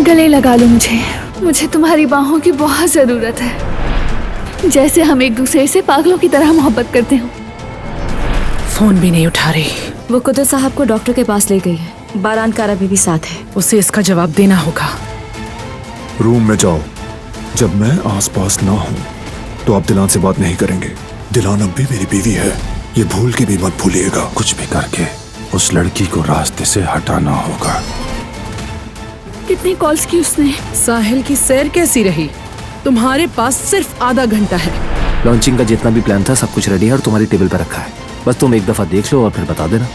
गले लगा लो मुझे। मुझे तुम्हारी बाहों की बहुत जरूरत है, जैसे हम एक दूसरे से पागलों की तरह मोहब्बत करते हो। फोन भी नहीं उठा रही। वो कुदर साहब को डॉक्टर के पास ले गई है। बारान कारा भी साथ है। उसे इसका जवाब देना होगा। रूम में जाओ। जब मैं आसपास ना हूं तो आप दिलान से बात नहीं करेंगे। दिलान अब भी मेरी बीवी है, ये भूल के भी मत भूलिएगा। कुछ भी करके उस लड़की को रास्ते से हटाना होगा। कितनी कॉल्स की उसने? साहिल की सैर कैसी रही? तुम्हारे पास सिर्फ आधा घंटा है। लॉन्चिंग का जितना भी प्लान था सब कुछ रेडी है और तुम्हारी टेबल पर रखा है। बस तुम एक दफा देख लो और फिर बता देना।